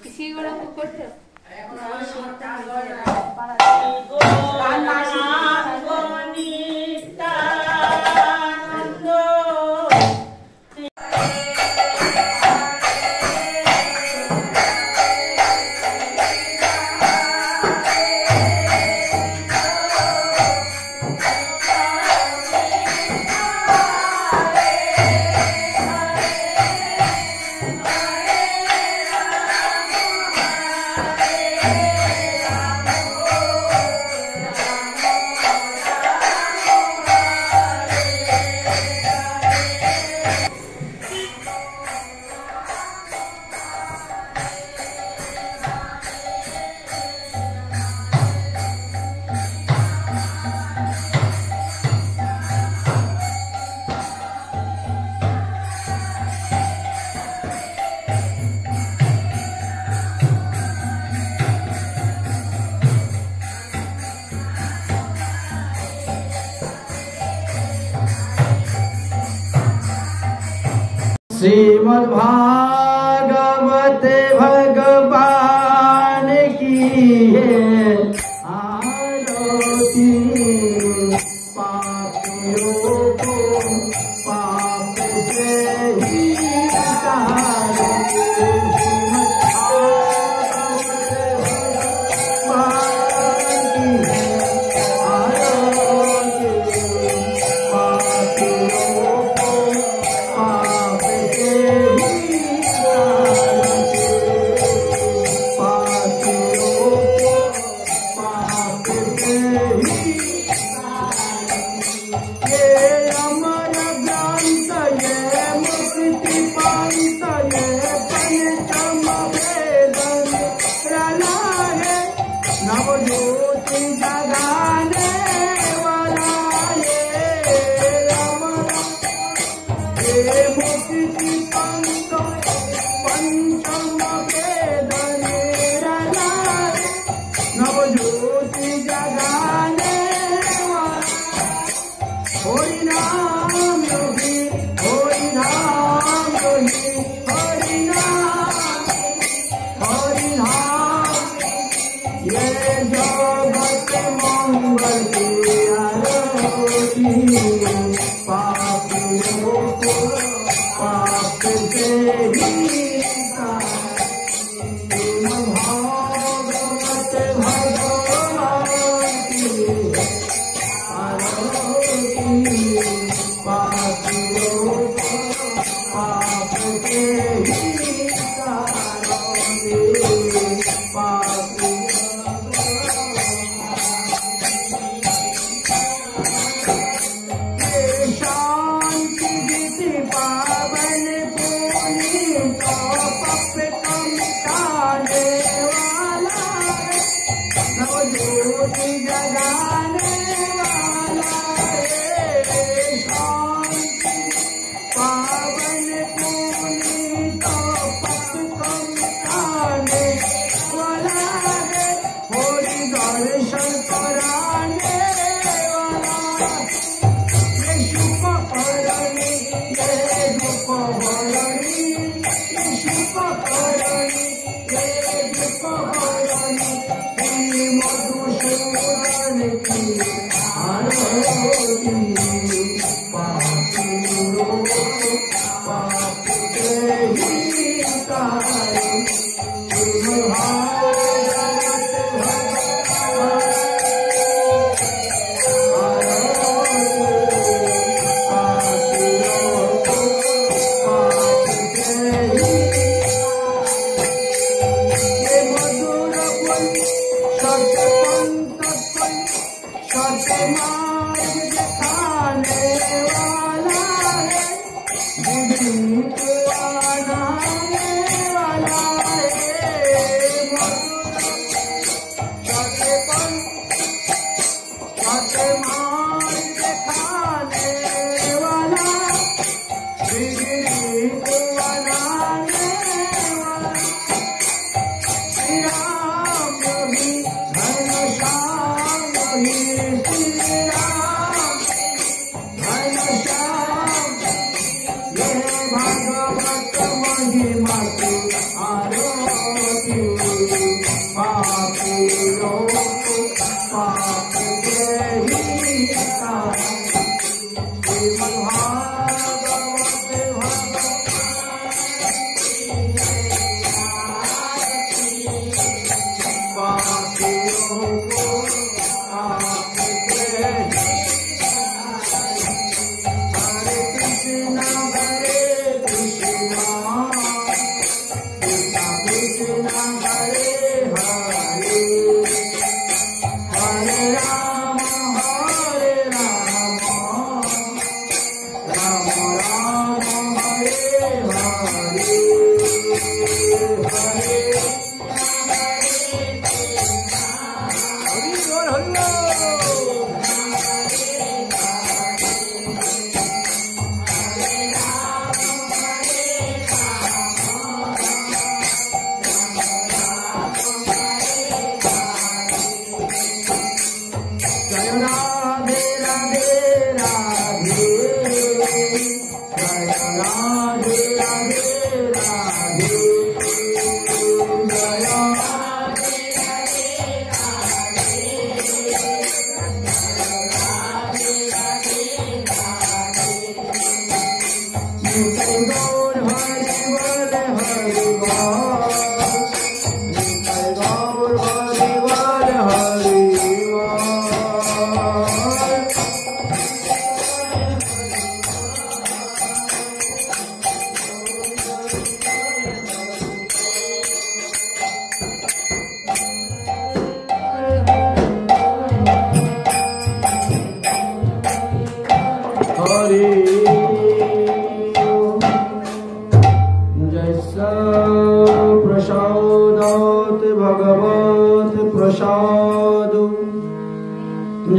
किसी को करते श्रीमद्भागवत भगवान की है आरती। पापियों को पाप से ही तारते। Yeah.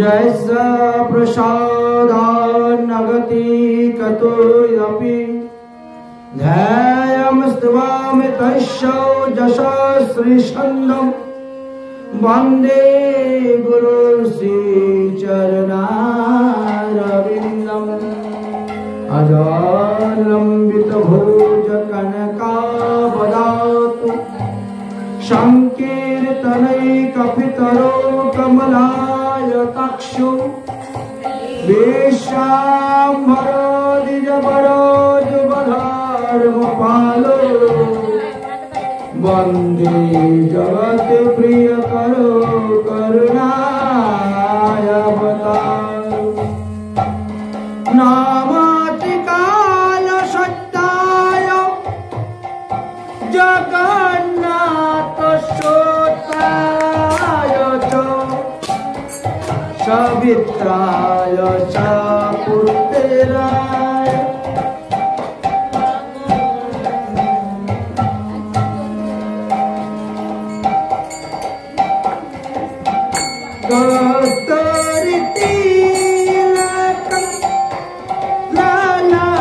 जैसा प्रसादान्नगति कतोऽपि ध्यायामस्त्वामि तस्य यशस्श्रीछन्दं वन्दे गुरुश्रीचरणारविन्दम् अजालम्बितभुजकनकावदातु संकीर्तनैकपितरो कमलायताक्षो विश्वाम्भरो द्विजवरो जुगधर्मपालो वन्दे जगत्प्रियकरो करुणायावतारो नामातिकालसत्ताय जगन्नाथसोताय च सवित्राय च पुत्राय कस्तूरितिलकं ललाटपाटले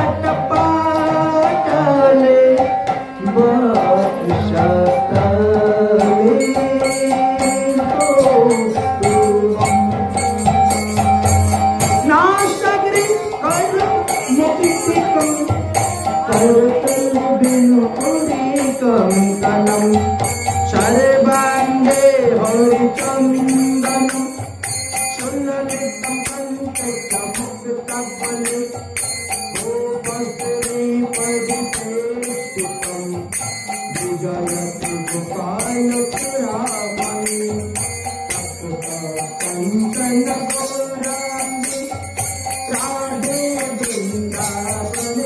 सर्वांगे हरिचंदन सुललितं पंचभुक्तबले भूपश्री परिचेष्टितं विजयति गोपालचूडामणि कंचन गौरांगी राधे वृंदावनेश्वरी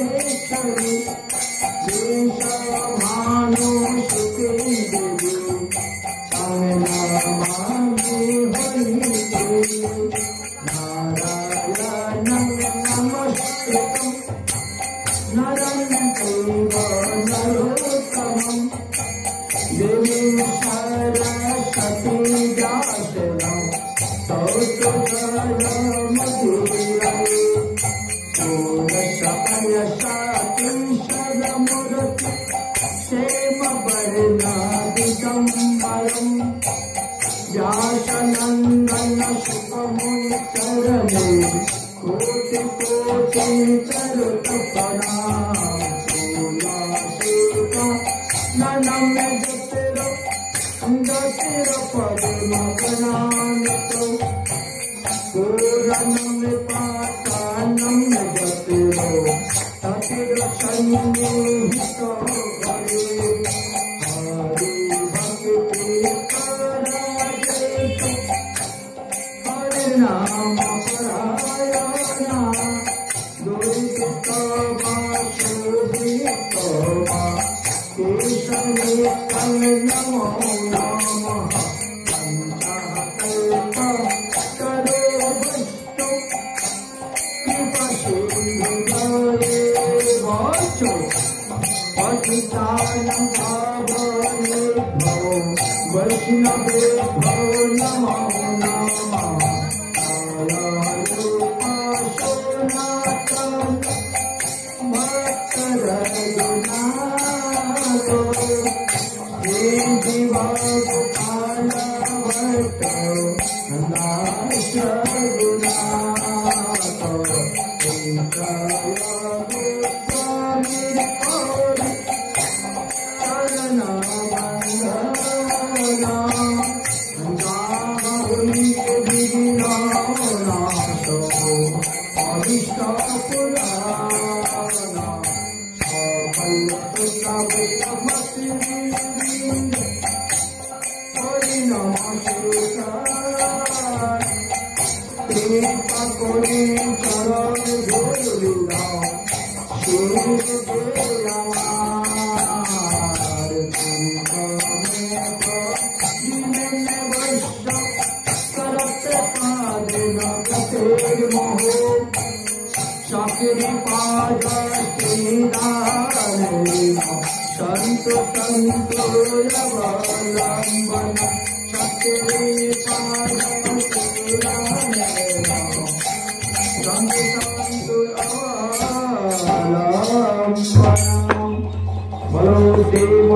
व्यासनंदन सुखमुनि चरणे कोटि कोटि चरुत प्रणाम ननम्य जतिर पद्म प्रणामितो पूरणम्य पातानम्य जतिरो सतिर सन्निहित करे हरि भक्ति करायतु हरि नाम परायणा दुरित वासुदेव केशवे नमो नमः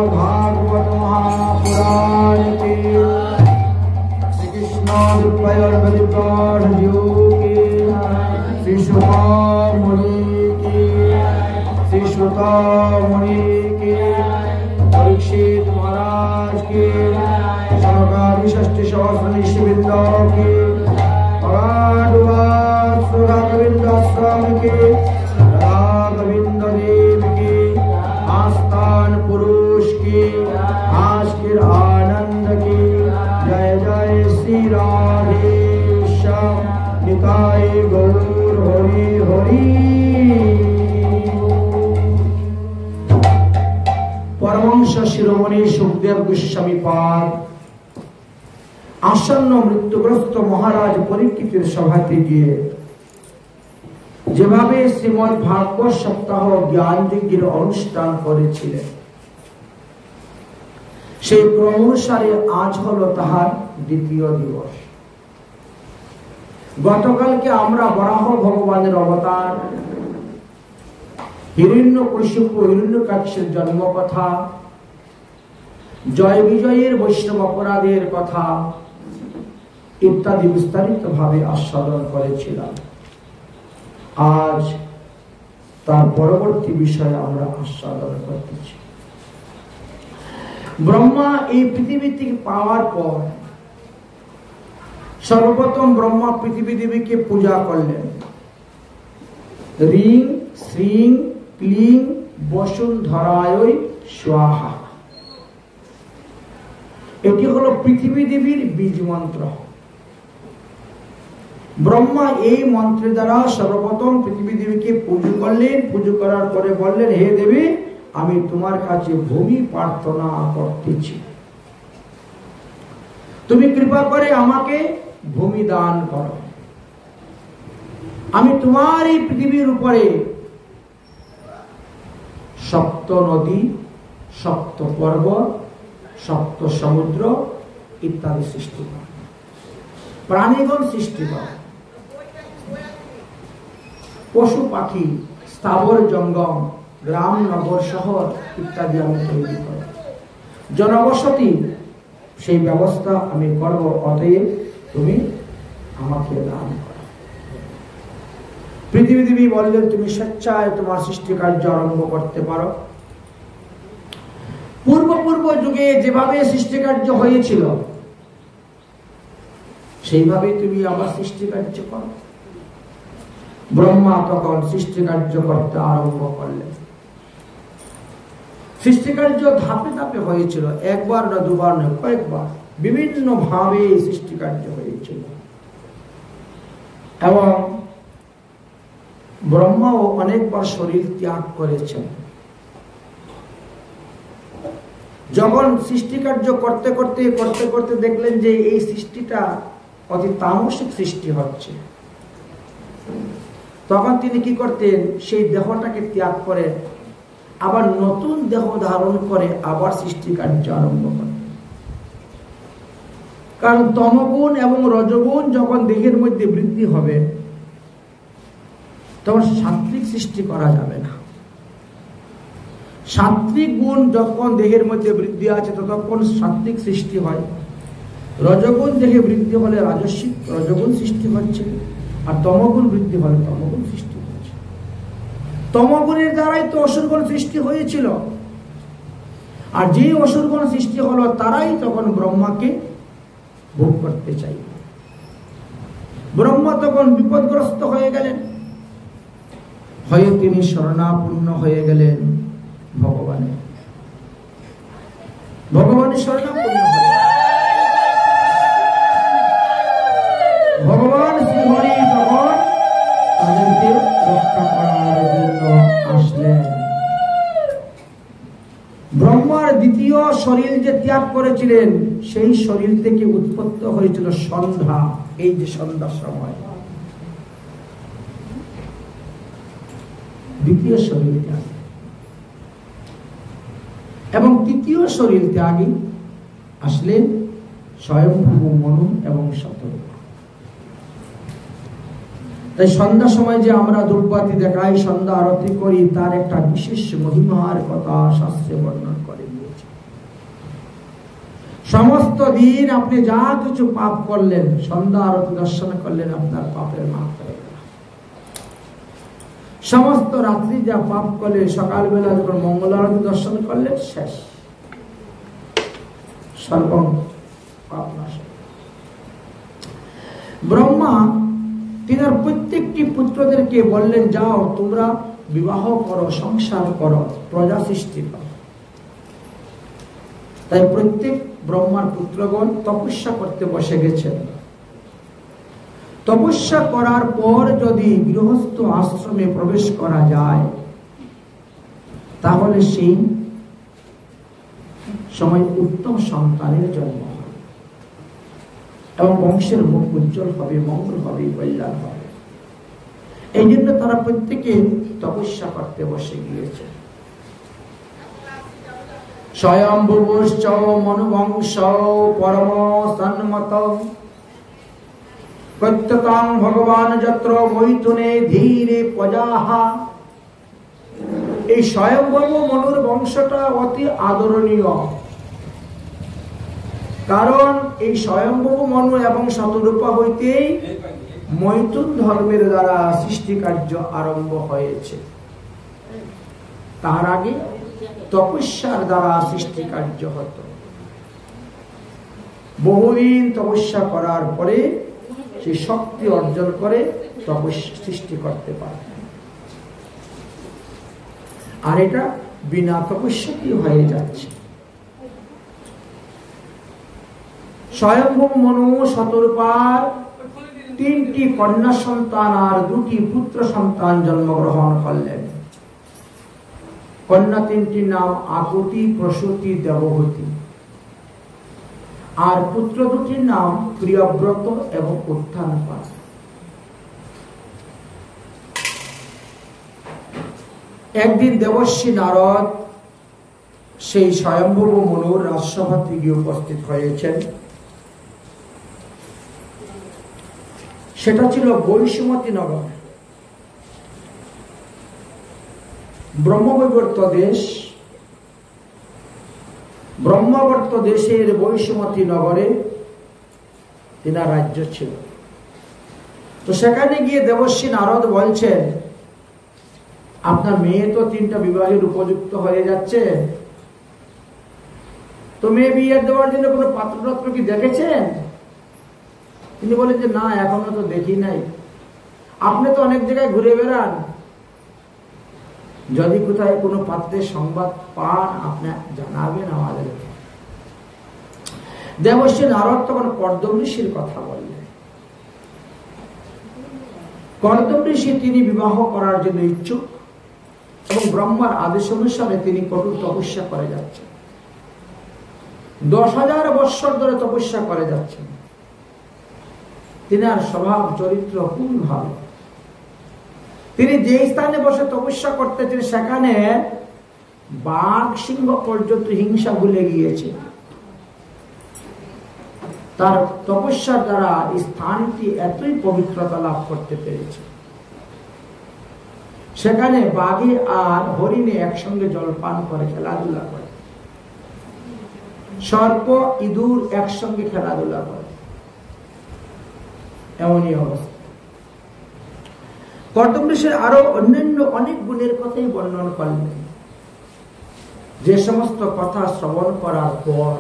भागवत महापुराण के श्री कृष्ण श्री सुमुनि की श्री श्रुता मुनि की परीक्षित महाराज की सहकारी षष्ठी सहस्र निशिवृंद की स्वामी के राघविंद देव की आस्थान पुरुष की आश्किर आनंद की जय जय श्री राधे श्याम निताय गौर हरि हरि। परमहंस शिरोमणि सुखदेव गोस्वामी पाद आसन्न मृत्युग्रस्त महाराज परीक्षितेर सभाते गिये যেভাবে শ্রীমদ ভাগবত সপ্তাহ জ্ঞান যজ্ঞের অনুষ্ঠান করেছিলেন সেই ক্রম অনুসারে আজ হলো তাহার দ্বিতীয় দিবস। গতকালকে আমরা বরাহ ভগবানের অবতার হিরণ্যকশিপু হিরণ্যকাক্ষের জন্ম কথা, জয় বিজয়ের বৈষ্ণব অপরাধের কথা ইত্যাদি বিস্তারিত ভাবে আস্বাদন করেছিলাম। আজ তার পরবর্তী বিষয়ে আমরা আস্বাদন করতেছি। ব্রহ্মা এই পৃথিবী থেকে পাওয়ার পর সর্বপ্রথম ব্রহ্মা পৃথিবী দেবীকে পূজা করলেন। রিং শ্রীং ক্লিং বসুন্ধরায় স্বাহা, এটি হলো পৃথিবী দেবীর বীজ মন্ত্র। ব্রহ্মা এই মন্ত্রের দ্বারা সর্বপ্রথম পৃথিবী দেবীকে পুজো করলেন। পুজো করার পরে বললেন, হে দেবী, আমি তোমার কাছে ভূমি প্রার্থনা করতেছি, তুমি কৃপা করে আমাকে ভূমি দান করো। আমি তোমার এই পৃথিবীর উপরে সপ্ত নদী, সপ্ত পর্বত, সপ্ত সমুদ্র ইত্যাদি সৃষ্টি করো, প্রাণীগণ সৃষ্টি করো, পশু পাখি, স্থাবর জঙ্গম, গ্রাম নগর শহর ইত্যাদি আমি তৈরি করব, জনবসতি সেই ব্যবস্থা আমি করব, অতএব তুমি আমাকে দান করো। পৃথিবী দেবী বললেন, তুমি স্বেচ্ছায় তোমার সৃষ্টি কার্য আরম্ভ করতে পারো। পূর্ব যুগে যেভাবে সৃষ্টি কার্য হয়েছিল সেইভাবে তুমি আবার সৃষ্টি কার্য করো। ব্রহ্মা তখন সৃষ্টি কার্য করতে আরম্ভ করলেন। সৃষ্টি কার্য ধাপে ধাপে হয়েছিল, একবার না দুবার নয়, কয়েকবার বিভিন্ন ভাবে সৃষ্টি কার্য হয়েছিল। এবং ব্রহ্মাও অনেকবার শরীর ত্যাগ করেছেন। যখন সৃষ্টি কার্য করতে করতে করতে করতে দেখলেন যে এই সৃষ্টিটা অতি তামসিক সৃষ্টি হচ্ছে, তখন তিনি কি করতেন, সেই দেহটাকে ত্যাগ করে আবার নতুন দেহ ধারণ করে আবার সৃষ্টি কার্য আরম্ভ করতেন। কারণ তমগুণ এবং রজগুণ যখন দেহের মধ্যে বৃদ্ধি হবে তখন সাত্ত্বিক সৃষ্টি করা যাবে না। সাত্ত্বিক গুণ যখন দেহের মধ্যে বৃদ্ধি আছে ততক্ষণ সাত্ত্বিক সৃষ্টি হয়। রজগুণ দেহে বৃদ্ধি হলে রাজস্বিক রজগুণ সৃষ্টি হচ্ছে, আর তমগুণ বৃদ্ধি হলে তমগুণ সৃষ্টি হচ্ছে। তমগুণের দ্বারাই তো অসুরগণ সৃষ্টি হয়েছিল, আর যে অসুরগণ সৃষ্টি হলো তারাই তখন ব্রহ্মাকে ভোগ করতে চাইবে। ব্রহ্মা তখন বিপদগ্রস্ত হয়ে গেলেন, হয়ে তিনি শরণাপন্ন হয়ে গেলেন ভগবানের। ভগবানের শরণাপন্ন হয়ে ভগবান শ্রীহরি তখন তাদেরকে রক্ষা করার জন্য আসলেন। ব্রহ্মার দ্বিতীয় শরীর যে ত্যাগ করেছিলেন সেই শরীর থেকে উৎপত্তি হয়েছিল সন্ধ্যা। এই যে সন্ধ্যার সময় দ্বিতীয় শরীর ত্যাগ, এবং তৃতীয় শরীর ত্যাগী আসলেন স্বয়ংভূ মনু এবং শতরূপা। তাই সন্ধ্যা সময় যে আমরা ধূপবাতি দেখাই, সন্ধ্যা আরতি করি, তার একটা বিশেষ মহিমার কথা শাস্ত্রে বর্ণনা করে দিয়েছে। সমস্ত দিন আপনি যা কিছু পাপ করলেন, সন্ধ্যা আরতি দর্শন করলেন, আপনার পাপের মাপ হয়ে গেল। সমস্ত রাত্রি যা পাপ করলেন, সকালবেলা যখন মঙ্গল আরতি দর্শন করলেন, শেষ, সর্ব পাপ নাশ। ব্রহ্মা তিনার প্রত্যেকটি পুত্রদেরকে বললেন, যাও তোমরা বিবাহ করো, সংসার করো, প্রজা সৃষ্টি করো। তাই প্রত্যেক ব্রহ্মার পুত্রগণ তপস্যা করতে বসে গেছেন। তপস্যা করার পর যদি গৃহস্থ আশ্রমে প্রবেশ করা যায় তাহলে সেই সময় উত্তম সন্তানের জন্ম হবে এবং বংশের মুখ উজ্জ্বল হবে, মঙ্গল হবে, কল্যাণ হবে। এই জন্য তারা প্রত্যেকে তপস্যা করতে বসে গিয়েছে। স্বয়ম্ভুবশ্চ মনুবংশ পরম সন্মত প্রত্যতাং ভগবান যত্র মৈথুনে ধীরে প্রজাহা। এই স্বয়ম্ভব মনুর বংশটা অতি আদরণীয়, কারণ এই স্বয়ম্ভব মনু এবং শতরূপা হইতেই মৈথুন ধর্মের দ্বারা সৃষ্টি কার্য আরম্ভ হয়েছে। তার আগে তপস্যার দ্বারা সৃষ্টি কার্য হতো। বহুদিন তপস্যা করার পরে সে শক্তি অর্জন করে তপস্যা সৃষ্টি করতে পারে, আর এটা বিনা তপস্যাতেই হয়ে যাচ্ছে। স্বয়ম্ভব মনু শতরূপার 3টি কন্যা সন্তান আর 2টি পুত্র সন্তান জন্মগ্রহণ করলেন। কন্যা 3টির নাম আকুতি, প্রসূতি, দেবহূতি, আর পুত্র 2টির নাম প্রিয়ব্রত এবং উত্থানপাত। একদিন দেবর্ষি নারদ সেই স্বয়ম্ভব মনুর রাজসভাতে গিয়ে উপস্থিত হয়েছেন। সেটা ছিল বৈষ্ণবতী নগর, ব্রহ্মবৈবর্ত দেশ। ব্রহ্মবর্ত দেশের বৈষ্ণবতী নগরে তিনার রাজ্য ছিল। তো সেখানে গিয়ে দেবর্ষি নারদ বলছেন, আপনার মেয়ে তো 3টা বিবাহের উপযুক্ত হয়ে যাচ্ছে, তো মেয়ে বিয়ে দেওয়ার জন্য কোনো পাত্রপাত্র কি দেখেছেন? তিনি বলেন যে না, এখনো তো দেখি নাই। আপনি তো অনেক জায়গায় ঘুরে বেড়ান, যদি কোথায় কোনো পাত্রের সংবাদ পান আপনি জানাবেন আমাদেরকে। দেবর্ষি নারদ তখন কর্দম ঋষির কথা বললেন। কর্দম ঋষি তিনি বিবাহ করার জন্য ইচ্ছুক এবং ব্রহ্মার আদেশ অনুসারে তিনি কঠোর তপস্যা করে যাচ্ছেন। 10,000 বৎসর ধরে তপস্যা করে যাচ্ছেন। তিনার স্বভাব চরিত্র খুবই ভালো। তিনি যে স্থানে বসে তপস্যা করতেছেন সেখানে বাঘ সিংহ পর্যন্ত হিংসা ভুলে গিয়েছে। তার তপস্যার দ্বারা স্থানটি এতই পবিত্রতা লাভ করতে পেরেছে, সেখানে বাঘে আর হরিণে একসঙ্গে জলপান করে খেলাধুলা করে, সর্প ইঁদুর একসঙ্গে খেলাধুলা করে, এমনই অবস্থা। কর্দম ঋষির আরো অন্যান্য অনেক গুণের কথাই বর্ণন করলেন, যে সমস্ত কথা শ্রবণ করার পর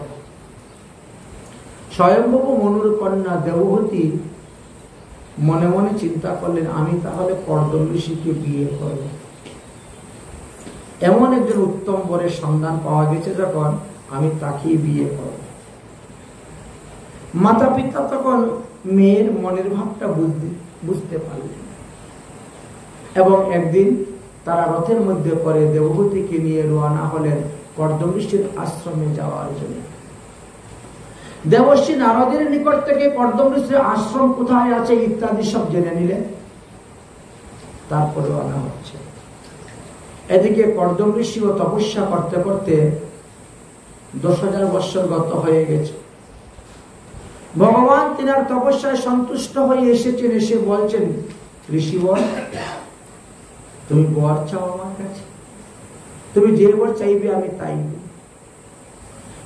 স্বয়ম্ভব মনুর কন্যা দেবহূতি মনে মনে চিন্তা করলেন, আমি তাহলে কর্দম ঋষিকে বিয়ে করব। এমন একজন উত্তম বরের সন্ধান পাওয়া গেছে যখন, আমি তাকেই বিয়ে করব। মাতা পিতা তখন মেয়ের মনের ভাবটা বুঝতে পারলেন এবং একদিন তারা রথের মধ্যে করে দেবহূতিকে নিয়ে রওনা হলেন কর্দম ঋষির আশ্রমে যাওয়ার জন্য। দেবর্ষি নারদের নিকট থেকে কর্দম ঋষির আশ্রম কোথায় আছে ইত্যাদি সব জেনে নিলেন, তারপরে রওনা হচ্ছে। এদিকে কর্দম ঋষিও তপস্যা করতে করতে 10,000 বৎসর গত হয়ে গেছে। ভগবান তিনার তপস্যায় সন্তুষ্ট হয়ে এসেছেন, এসে বলছেন, ঋষিবর তুমি বর চাও আমার কাছে, তুমি যে বর চাইবে আমি তাই।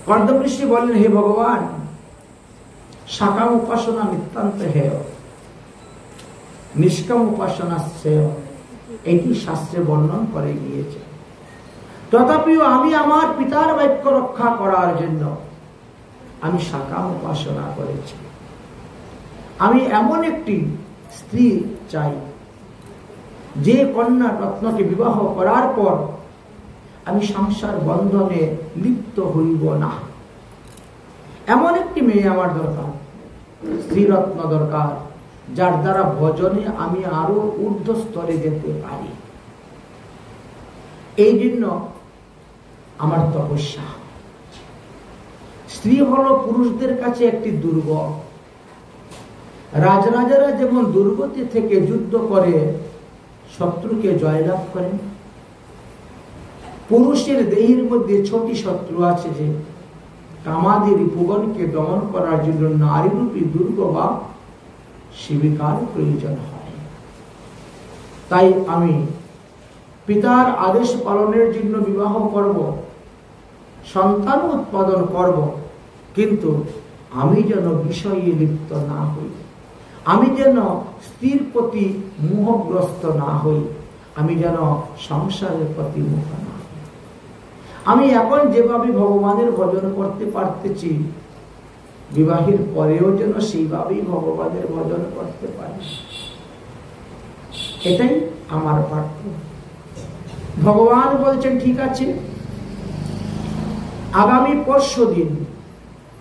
কর্দম ঋষি বললেন, হে ভগবান, সাকাম উপাসনা নিতান্ত হেয়, নিষ্কাম উপাসনা শ্রেয়, এটি শাস্ত্রে বর্ণন করে গিয়েছে। তথাপিও আমি আমার পিতার বাক্য রক্ষা করার জন্য আমি সাকাম উপাসনা করেছি। আমি এমন একটি স্ত্রী চাই যে কন্যা রত্নকে বিবাহ করার পর আমি সংসার বন্ধনে লিপ্ত হইব না। এমন একটি মেয়ে আমার দরকার, স্ত্রী রত্ন দরকার, যার দ্বারা ভজনে আমি আরো ঊর্ধ্ব স্তরে যেতে পারি। এই জন্য আমার তপস্যা। স্ত্রী হলো পুরুষদের কাছে একটি দুর্গ। রাজরাজারা যেমন দুর্গতি থেকে যুদ্ধ করে শত্রুকে জয়লাভ করেন, পুরুষের দেহের মধ্যে ছোটি শত্রু আছে যে কামাদি রিপুগণকে দমন করার জন্য নারীরূপী দুর্গ বা শিবিকার প্রয়োজন হয়। তাই আমি পিতার আদেশ পালনের জন্য বিবাহ করব, সন্তান উৎপাদন করব, কিন্তু আমি যেন বিষয়ে লিপ্ত না হই, আমি যেন স্ত্রীর প্রতি মোহগ্রস্ত না হই, আমি যেন সংসারের প্রতি মুখ না হই। আমি এখন যেভাবে ভগবানের ভজন করতে পারতেছি, বিবাহের পরেও যেন সেইভাবেই ভগবানের ভজন করতে পারি। এটাই আমার পার্থ। ভগবান বলছেন, ঠিক আছে, আগামী পরশুদিন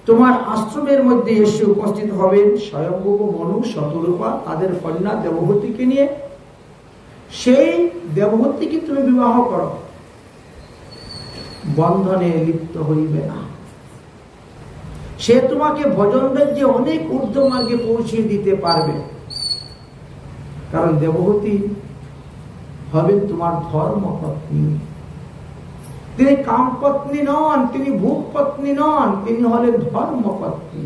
তোমার আশ্রমের মধ্যে এসে উপস্থিত হবেন স্বয়ম্ভব মনু শতরূপা তাদের কন্যা দেবহূতিকে নিয়ে। সেই দেবহূতিকে তুমি বিবাহ করো, বন্ধনে লিপ্ত হইবে না। সে তোমাকে ভজন রাজ্যে অনেক ঊর্ধ্ব মার্গে পৌঁছিয়ে দিতে পারবে, কারণ দেবহূতি হবেন তোমার ধর্মপত্নী। তিনি কামপত্নী নন, তিনি ভোগপত্নী নন, তিনি হলেন ধর্মপত্নী।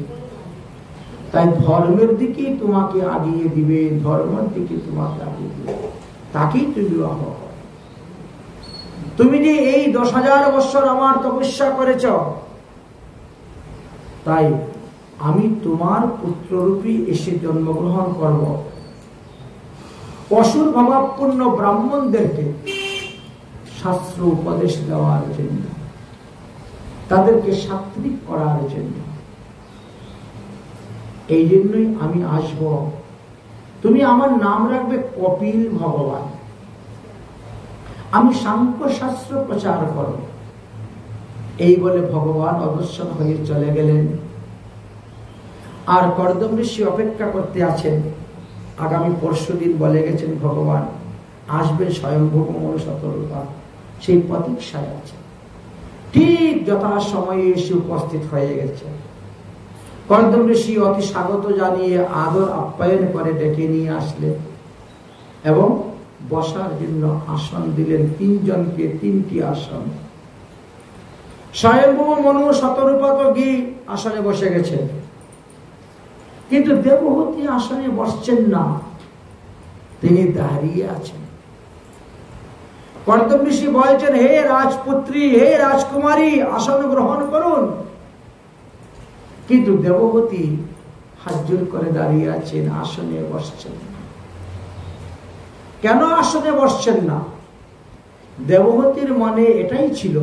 তাই ধর্মের দিকে তোমাকে আগিয়ে দিবে, ধর্মের দিকে তোমাকে আগিয়ে দিবে, তাকেই তুমি বিবাহ করো। তুমি যে এই 10,000 বৎসর আমার তপস্যা করেছ, তাই আমি তোমার পুত্ররূপী এসে জন্মগ্রহণ করব। অসুর ভাবাপূর্ণ ব্রাহ্মণদেরকে শাস্ত্র উপদেশ দেওয়ার জন্য, তাদেরকে সাত্ত্বিক করার জন্য। এই জন্যই আমি আসব তুমি আমার নাম রাখবে কপিল ভগবান, আমি সাংখ্য শাস্ত্র প্রচার করব। এই বলে ভগবান অদর্শন হয়ে চলে গেলেন। আর কর্দম ঋষি অপেক্ষা করতে আছেন। আগামী পরশুদিন বলে গেছেন ভগবান আসবেন স্বয়ংভূ মনু শতরূপা, সেই প্রতীক্ষায় আছে। ঠিক যথা সময়ে এসে উপস্থিত হয়ে গেছে। কর্দম ঋষি অতি স্বাগত জানিয়ে আদর আপ্যায়ন করে ডেকে নিয়ে আসলেন এবং বসার জন্য আসন দিলেন। তিনজনকে তিনটি আসন। স্বয়ংভূ মনু শতরূপা তো গিয়ে আসনে বসে গেছেন, কিন্তু দেবহূতি আসনে বসছেন না, তিনি দাঁড়িয়ে আছেন। কর্দম ঋষি বলছেন, হে রাজপুত্রী, হে রাজকুমারী, আসন গ্রহণ করুন। কিন্তু দেবহূতি হাত জোড় করে দাঁড়িয়ে আছেন, আসনে বসছেন না। কেন আসনে বসছেন না? দেবহূতির মনে এটাই ছিল,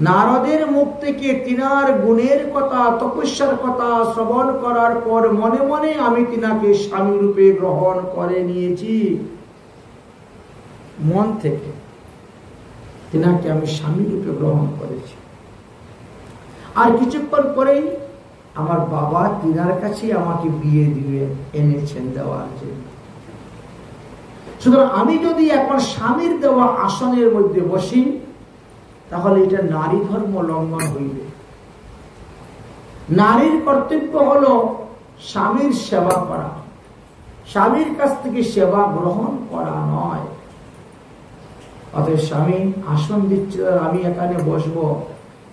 নারদের মুখ থেকে তিনার গুণের কথা, তপস্যার কথা শ্রবণ করার পর মনে মনে আমি তিনাকে স্বামী রূপে গ্রহণ করে নিয়েছি। মন থেকে তিনাকে আমি স্বামী রূপে গ্রহণ করেছি। আর কিছুক্ষণ পরেই আমার বাবা তিনার কাছে আমাকে বিয়ে দিয়ে এনেছেন দেওয়ার জন্য। সুতরাং আমি যদি এখন স্বামীর দেওয়া আসনের মধ্যে বসি, তাহলে এটা নারী ধর্ম লঙ্ঘন হইবে। নারীর কর্তব্য হলো স্বামীর সেবা করা, স্বামীর কাছ থেকে সেবা গ্রহণ করা নয়। অতএব স্বামী আসন দিচ্ছে, আমি এখানে বসবো,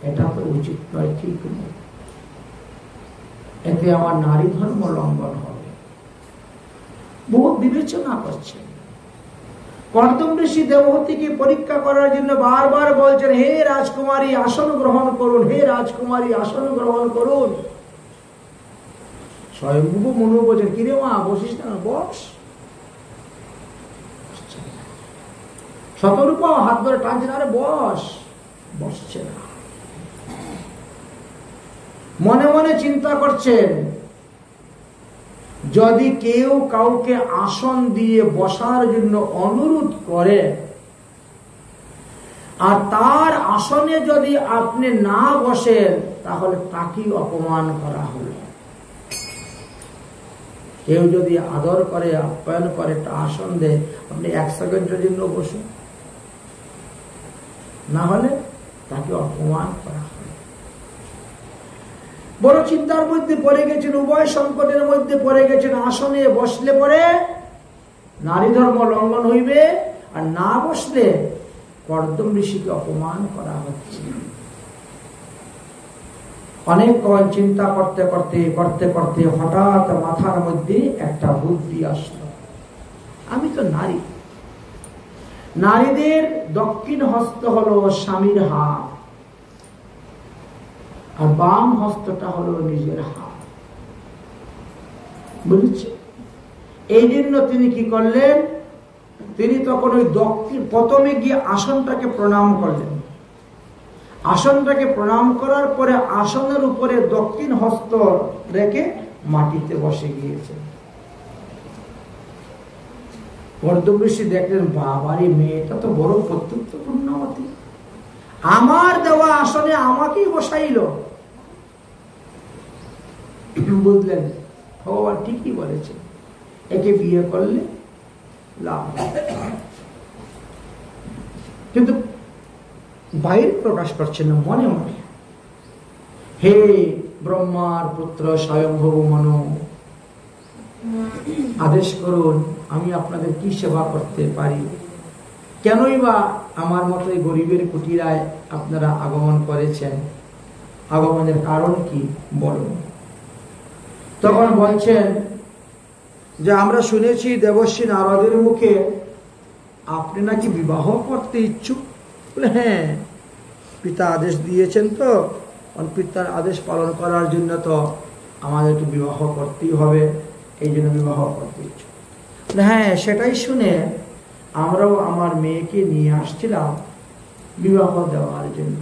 এটা তো উচিত নয়, ঠিক নয়। এতে আমার নারী ধর্ম লঙ্ঘন হবে। বহু বিবেচনা করছে। কর্দম ঋষি দেবহূতিকে পরীক্ষা করার জন্য বারবার বলছেন, হে রাজকুমারী আসন গ্রহণ করুন, হে রাজকুমারী আসন গ্রহণ করুন। স্বয়ংভূ মনু বলছেন, কিরে মা বসিস না, বস। শতরূপা হাত ধরে টানছেন, আরে বস, বসছে না। মনে মনে চিন্তা করছেন, যদি কেউ কাউকে আসন দিয়ে বসার জন্য অনুরোধ করে আর তার আসনে যদি আপনি না বসেন, তাহলে তাকেই অপমান করা হলো। কেউ যদি আদর করে, আপ্যায়ন করে, একটা আসন দেয়, আপনি 1 সেকেন্ডের জন্য বসুন, না হলে তাকে অপমান করা হয়। বড় চিন্তার মধ্যে পড়ে গেছেন, উভয় সংকটের মধ্যে পড়ে গেছেন। আসনে বসলে পরে নারী ধর্ম লঙ্ঘন হইবে, আর না বসলে কর্দম ঋষিকে অপমান করা হচ্ছে। অনেকক্ষণ চিন্তা করতে করতে করতে করতে হঠাৎ মাথার মধ্যে একটা বুদ্ধি আসলো, আমি তো নারী, নারীদের দক্ষিণ হস্ত হলো স্বামীর হাত, আর বাম হস্তটা হলো নিজের হাত, বুঝেছি? এই জন্য তিনি কি করলেন, তিনি তখন ওই দক্ষিণ, প্রথমে গিয়ে আসনটাকে প্রণাম করলেন। আসনটাকে প্রণাম করার পরে আসনের উপরে দক্ষিণ হস্ত রেখে মাটিতে বসে গিয়েছেন। কর্দম ঋষি দেখলেন, বাবারে মেয়েটা তো বড় কর্তৃত্বপূর্ণবতী, আমার দেওয়া আসনে আমাকেই বসাইল। বুঝলেন, ভগবান ঠিকই বলেছে, একে বিয়ে করলে লাভ। কিন্তু বাইরে প্রকাশ করছে না, মনে মনে, হে ব্রহ্মার পুত্র স্বয়ংভূ মনু, আদেশ করুন, আমি আপনাদের কি সেবা করতে পারি? কেনই বা আমার মতো এই গরিবের কুটিরায় আপনারা আগমন করেছেন? আগমনের কারণ কি বলুন। তখন বলছেন যে আমরা শুনেছি দেবর্ষী নারদের মুখে আপনি নাকি বিবাহ করতে ইচ্ছুক। বলে হ্যাঁ, পিতা আদেশ দিয়েছেন, তো পিতার আদেশ পালন করার জন্য তো আমাদেরকে বিবাহ করতেই হবে, এই জন্য বিবাহ করতে ইচ্ছুক। হ্যাঁ, সেটাই শুনে আমরাও আমার মেয়েকে নিয়ে আসছিলাম বিবাহ দেওয়ার জন্য।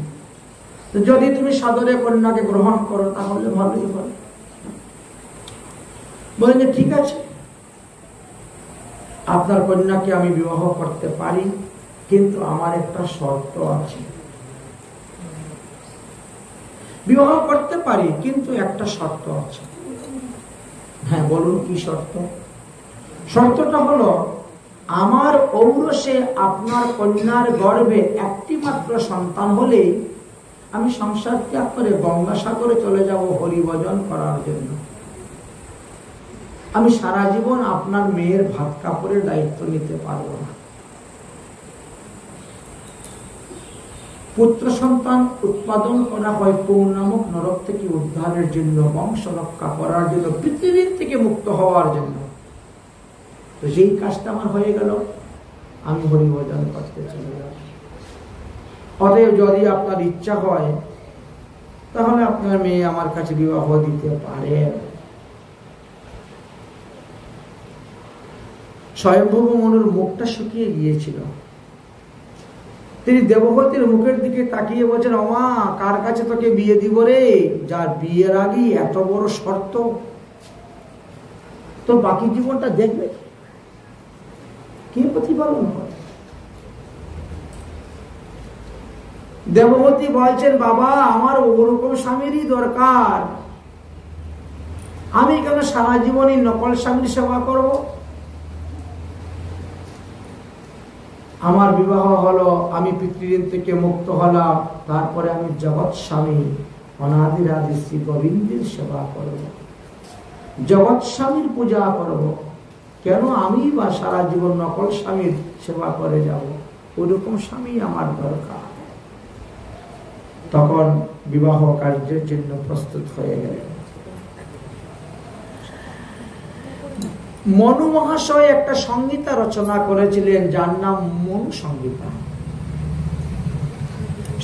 তো যদি তুমি সাদরে কন্যাকে গ্রহণ করো তাহলে ভালোই হবে। বলেন যে ঠিক আছে, আপনার কন্যাকে আমি বিবাহ করতে পারি, কিন্তু আমার একটা শর্ত আছে। বিবাহ করতে পারি, কিন্তু একটা শর্ত আছে। হ্যাঁ, বলুন কি শর্ত? শর্তটা হলো, আমার ঔরসে আপনার কন্যার গর্ভে একটি মাত্র সন্তান হলেই আমি সংসার ত্যাগ করে গঙ্গাসাগরে চলে যাব হরিভজন করার জন্য। আমি সারা জীবন আপনার মেয়ের ভাত কাপড়ের দায়িত্ব নিতে পারবো না। পুত্র সন্তান উৎপাদন করা হয় কোন নামক নরক থেকে উদ্ধারের জন্য, বংশ রক্ষা করার জন্য, পৃথিবীর থেকে মুক্ত হওয়ার জন্য। তো যেই কাজটা আমার হয়ে গেল, আমি হরিভজন করতে চলে যাব। অতএব যদি আপনার ইচ্ছা হয়, তাহলে আপনার মেয়ে আমার কাছে বিবাহ দিতে পারে। স্বয়ম্ভূ মনুর মুখটা শুকিয়ে গিয়েছিল। তিনি দেবহূতির মুখের দিকে তাকিয়ে বলছেন, ওমা, কার কাছে তোকে বিয়ে দিব রে, যার বিয়ের আগে এত বড় শর্ত? তো বাকি জীবনটা দেখবে কে প্রতিপালন করে? দেবহূতি বলছেন, বাবা, আমার ওরকম স্বামীরই দরকার। আমি কেন সারা জীবনই নকল স্বামীর সেবা করব? আমার বিবাহ হলো, আমি পিতৃঋণ থেকে মুক্ত হলাম, তারপরে আমি জগৎ স্বামী অনাদির আদি শ্রী গোবিন্দের সেবা করব, জগৎ স্বামীর পূজা করব। কেন আমি বা সারা জীবন নকল স্বামীর সেবা করে যাব? ওরকম স্বামী আমার দরকার। তখন বিবাহ কার্যের জন্য প্রস্তুত হয়ে গেলেন। মনু মহাশয় একটা সংহিতা রচনা করেছিলেন, যার নাম মনু সংহিতা।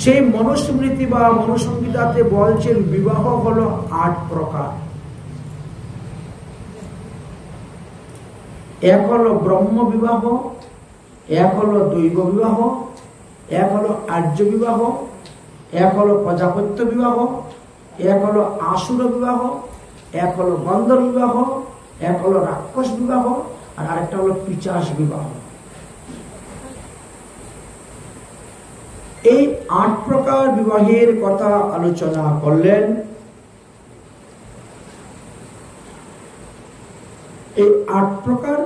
সেই মনুস্মৃতি বা মনুসংহিতাতে বলছেন, বিবাহ হলো ৮ প্রকার। এক হলো ব্রহ্ম বিবাহ, এক হলো দৈব বিবাহ, এক হলো আর্য বিবাহ, এক হলো প্রজাপত্য বিবাহ, এক হলো আসুর বিবাহ, এক হলো গন্ধর্ব বিবাহ, এক হলো রাক্ষস বিবাহ, আর আরেকটা হলো পিচাস বিবাহ। এই ৮ প্রকার বিবাহের কথা আলোচনা করলেন। এই ৮ প্রকার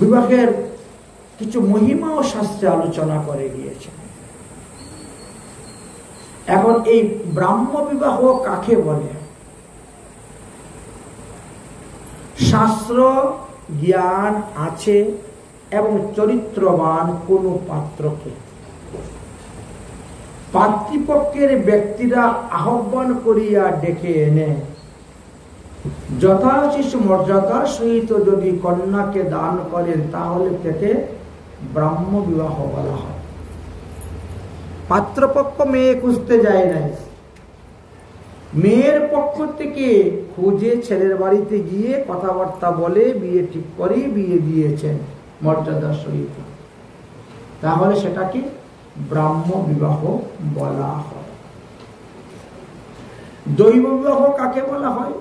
বিবাহের কিছু মহিমা ও শাস্ত্রে আলোচনা করে গিয়েছে। এখন এই ব্রাহ্ম বিবাহ কাকে বলে? শাস্ত্র জ্ঞান আছে এবং চরিত্রবান কোন পাত্রকে পাতৃপক্ষের ব্যক্তিরা আহ্বান করিয়া ডেকে এনে যথাচিত মর্যাদার সহিত যদি কন্যাকে দান করেন, তাহলে তাকে ব্রাহ্ম বিবাহ বলা হয়। পাত্রপক্ষ মেয়ে খুঁজতে যায় নাই, মেয়ের পক্ষ থেকে খুঁজে ছেলের বাড়িতে গিয়ে কথাবার্তা বলে বিয়ে ঠিক করে বিয়ে দিয়েছেন মর্যাদার সহিত, তাহলে সেটাকে ব্রাহ্ম বিবাহ বলা হয়। দৈব বিবাহ কাকে বলা হয়?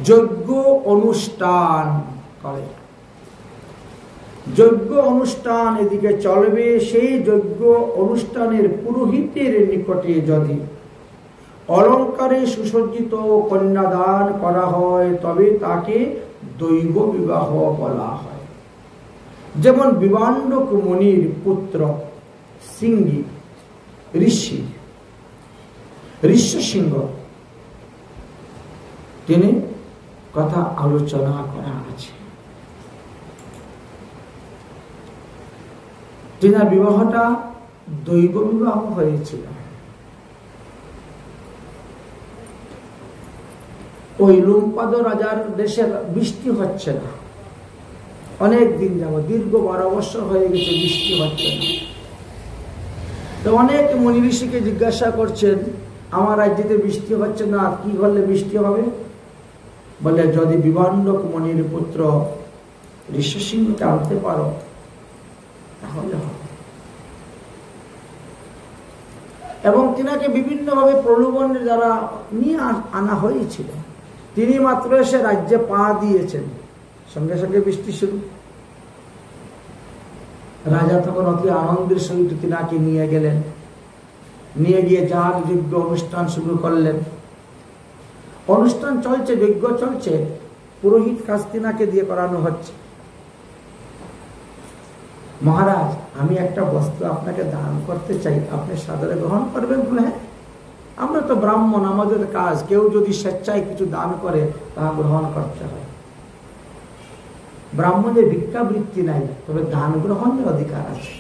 যজ্ঞ অনুষ্ঠান করে, যজ্ঞ অনুষ্ঠান এদিকে চলবে, সেই যজ্ঞ অনুষ্ঠানের পুরোহিতের নিকটে যদি অলঙ্কারে সুসজ্জিত কন্যাদান করা হয়, তবে তাকে দৈব বিবাহ বলা হয়। যেমন বিবান্ডক মুনির পুত্র সিংহী ঋষ্য সিংহ, তিনি কথা আলোচনা করা আছে। তিনার বিবাহটা দৈব বিবাহ হয়েছিল। ওই লুম্পাদ রাজার দেশের বৃষ্টি হচ্ছে না, অনেক দিন যাবত, দীর্ঘ 12 বছর হয়ে গেছে বৃষ্টি হচ্ছে না। তো অনেক মুনি ঋষিকে জিজ্ঞাসা করছেন, আমার রাজ্যেতে বৃষ্টি হচ্ছে না, কি করলে বৃষ্টি হবে? বলে, যদি বিবান্ডক মুনির পুত্র ঋষ্যসিংহকে আনতে পারো তাহলে হবে। এবং তিনাকে বিভিন্নভাবে প্রলোভনের দ্বারা নিয়ে আনা হয়েছিল। তিনি মাত্র এসে রাজ্যে পা দিয়েছেন, সঙ্গে সঙ্গে বৃষ্টি শুরু। রাজা তখন অতি আনন্দের সহিত তিনাকে নিয়ে গেলেন, নিয়ে গিয়ে যাগ যজ্ঞ অনুষ্ঠান শুরু করলেন। অনুষ্ঠান চলছে, যজ্ঞ চলছে, পুরোহিত কাজ তিনাকে দিয়ে করানো হচ্ছে। মহারাজ, আমি একটা বস্তু আপনাকে দান করতে চাই, আপনি সাদরে গ্রহণ করবেন? বলে হ্যাঁ, আমরা তো ব্রাহ্মণ, আমাদের কাজ কেউ যদি স্বেচ্ছায় কিছু দান করে তা গ্রহণ করতে হয়। ব্রাহ্মণের ভিক্ষাবৃত্তি নাই, তবে দান গ্রহণের অধিকার আছে।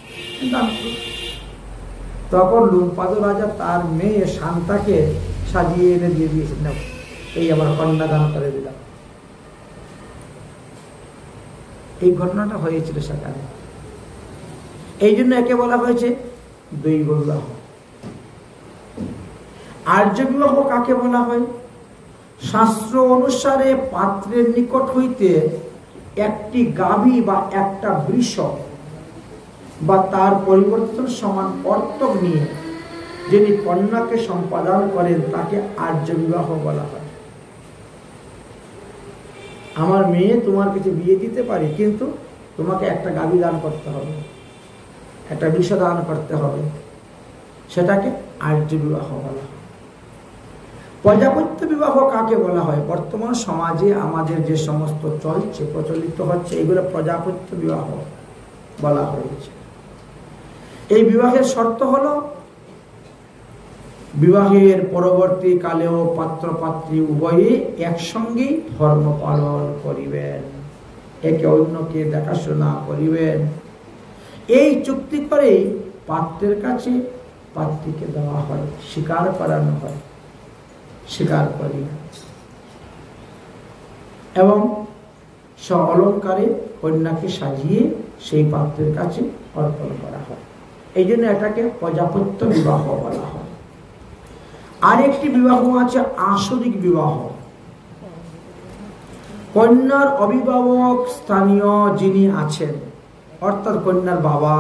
তখন লুম্পাদ রাজা তার মেয়ে শান্তাকে সাজিয়ে এনে দিয়ে দিয়েছেন, এই আমার কন্যা দান করে দিলাম। এই ঘটনাটা হয়েছিল সেখানে। এই জন্য একে বলা হয়েছে দৈব বিবাহ। আর্য বিবাহ কাকে বলা হয়? শাস্ত্র অনুসারে পাত্রের নিকট হইতে একটি গাভী বা একটা বৃষ বা তার পরিবর্তন সমান অর্থক নিয়ে যিনি কন্যাকে সম্পাদন করেন তাকে আর্য বিবাহ বলা হয়। আমার মেয়ে তোমার কাছে বিয়ে দিতে পারি, কিন্তু তোমাকে একটা গাভী দান করতে হবে, একটা বৃষ দান করতে হবে, সেটাকে আর্য বিবাহ বলা হয়। প্রজাপত্য বিবাহ কাকে বলা হয়? বর্তমান সমাজে আমাদের যে সমস্ত চলছে, প্রচলিত হচ্ছে, এগুলো প্রজাপত্য বিবাহ বলা হয়েছে। এই বিবাহের শর্ত হলো বিবাহের পরবর্তী কালেও পাত্র পাত্রী উভয়ে একসঙ্গেই ধর্ম পালন করিবেন, একে অন্যকে দেখাশোনা করিবেন। এই চুক্তি করে পাত্রের কাছে পাত্রীকে দেওয়া হয়, স্বীকার করানো হয়, স্বীকার করি এবং অলঙ্কারে কন্যাকে সাজিয়ে সেই পাত্রের কাছে অর্পণ করা হয়। এই জন্য এটাকে প্রজাপত্য বিবাহ বলা হয়। আরেকটি বিবাহ আছে আসরিক বিবাহ। কন্যার অভিভাবক স্থানীয় যিনি আছেন, অর্থাৎ কন্যার বাবা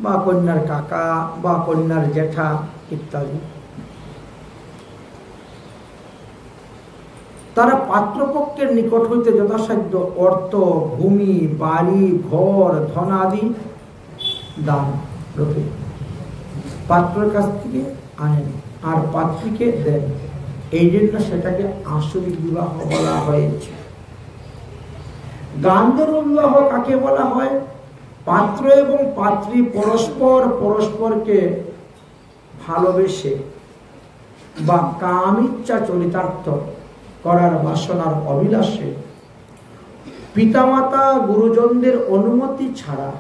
বা কন্যার কাকা বা কন্যার জ্যাঠা ইত্যাদি, তারা পাত্রপক্ষের নিকট হইতে যথাসাধ্য অর্থ, ভূমি, বাড়ি, ঘর, ধনাদি দান রূপে পাত্রের কাছ থেকে আনেন আর পাত্রীকে দেন। এই জন্য সেটাকে আসরিক বিবাহ বলা হয়েছে। গান্ধর্ব বিবাহ কাকে বলা হয়? পাত্র এবং পাত্রী পরস্পরকে ভালোবেসে বা কামিচ্ছা চরিতার্থ করার বাসনার অভিলাষে পিতামাতা গুরুজনদের অনুমতি ছাড়া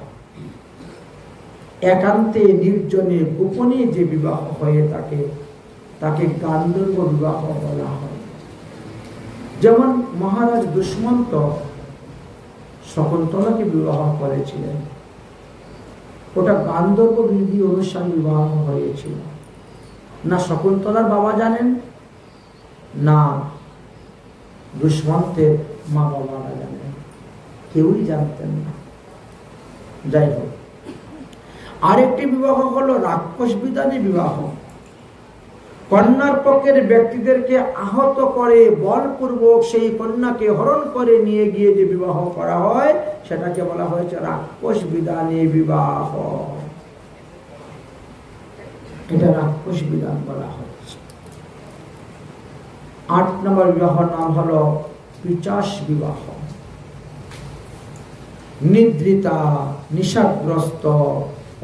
একান্তে নির্জনে গোপনে যে বিবাহ হয়ে থাকে তাকে গান্ধর্ব বিবাহ বলা হয়। যেমন মহারাজ দুষ্মন্ত শকুন্তলাকে বিবাহ করেছিলেন, ওটা গান্ধর্ব বিধি অনুষ্ঠান বিবাহ হয়েছিল। না শকুন্তলার বাবা জানেন, না দুষ্মন্তের মা বাবারা জানেন, কেউই জানতেন না। যাই হোক, আরেকটি বিবাহ হলো রাক্ষস বিধানে বিবাহ। কন্যার পক্ষের ব্যক্তিদেরকে আহত করে বলপূর্বক সেই কন্যাকে হরণ করে নিয়ে গিয়ে যে বিবাহ করা হয় সেটাকে বলা হয়েছে রাক্ষস বিধানে বিবাহ। এটা রাক্ষস বিধান বলা হয়েছে। 8 নম্বর বিবাহর নাম হলো পিচাস বিবাহ। নিদ্রিতা, নিশাগ্রস্ত,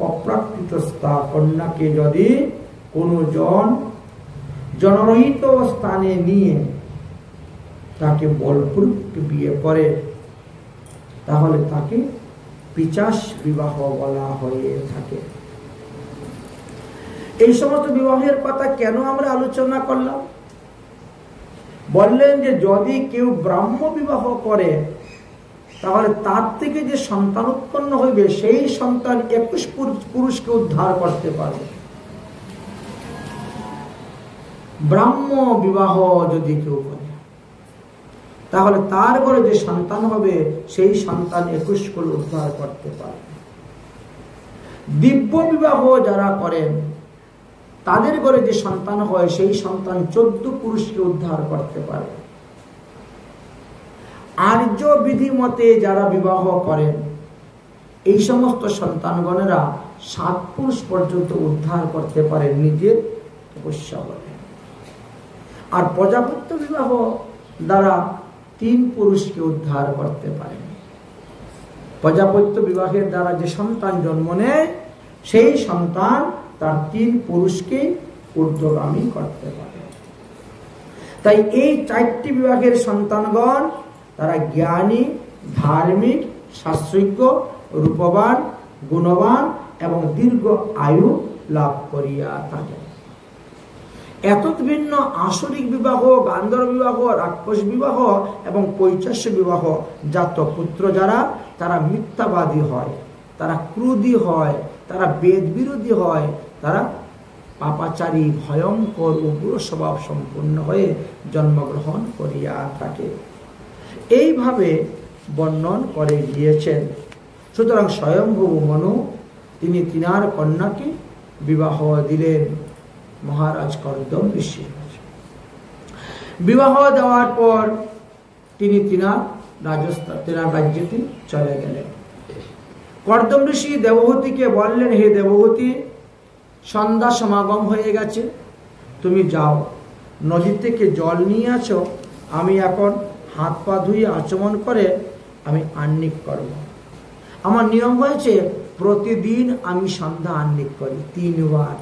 অপ্রাকৃতস্থা কন্যাকে যদি কোনো জনরহিত স্থানে নিয়ে তাকে বলপূর্বক বিয়ে করে তাহলে তাকে পিচাস বিবাহ বলা হয়ে থাকে। এই সমস্ত বিবাহের কথা কেন আমরা আলোচনা করলাম? বললেন যে যদি কেউ ব্রাহ্ম বিবাহ করে তাহলে তার থেকে যে সন্তান উৎপন্ন হইবে সেই সন্তান 21 পুরুষকে উদ্ধার করতে পারবে। ব্রাহ্ম বিবাহ যদি কেউ করে তাহলে তার ঘরে যে সন্তান হবে সেই সন্তান 21 করে উদ্ধার করতে পারবে। দিব্য বিবাহ যারা করেন তাদের ঘরে যে সন্তান হয় সেই সন্তান 14 পুরুষকে উদ্ধার করতে পারে। আর আর্য বিধি মতে যারা বিবাহ করেন এই সমস্ত সন্তানগণেরা 7 পুরুষ পর্যন্ত উদ্ধার করতে পারে নিজের তপস্যা বলে। আর প্রজাপত্য বিবাহ দ্বারা 3 পুরুষকে উদ্ধার করতে পারে। প্রজাপত্য বিবাহের দ্বারা যে সন্তান জন্ম নেয় সেই সন্তান তার 3 পুরুষকে ঊর্ধ্বগামী করতে পারে। তাই এই 4টি বিভাগের সন্তানগণ তারা জ্ঞানী, ধার্মিক, শাস্ত্রজ্ঞ, রূপবান, গুণবান এবং দীর্ঘ আয়ু লাভ করিয়া থাকে। এত ভিন্ন আসরিক বিবাহ, গান্ধর্ব বিবাহ, রাক্ষস বিবাহ এবং পৈশাস্য বিবাহ জাত পুত্র যারা, তারা মিথ্যাবাদী হয়, তারা ক্রোধী হয়, তারা বেদ বিরোধী হয়, তারা পাপাচারী, ভয়ঙ্কর উগ্র স্বভাব সম্পন্ন হয়ে জন্মগ্রহণ করিয়া থাকে। এইভাবে বর্ণন করে গিয়েছেন। সুতরাং স্বয়ংভূ মনু তিনি তিনার কন্যাকে বিবাহ দিলেন মহারাজ কর্দম ঋষি। বিবাহ দেওয়ার পর তিনি তিনার রাজ্যতে চলে গেলেন। কর্দম ঋষি দেবহূতিকে বললেন, হে দেবহূতি, সন্ধ্যা সমাগম হয়ে গেছে, তুমি যাও, নদী থেকে জল নিয়ে আসো, আমি এখন হাত পা ধুয়ে আচমন করে আমি আহ্নিক করব। আমার নিয়ম হয়েছে প্রতিদিন আমি সন্ধ্যা আহ্নিক করি 3 বার,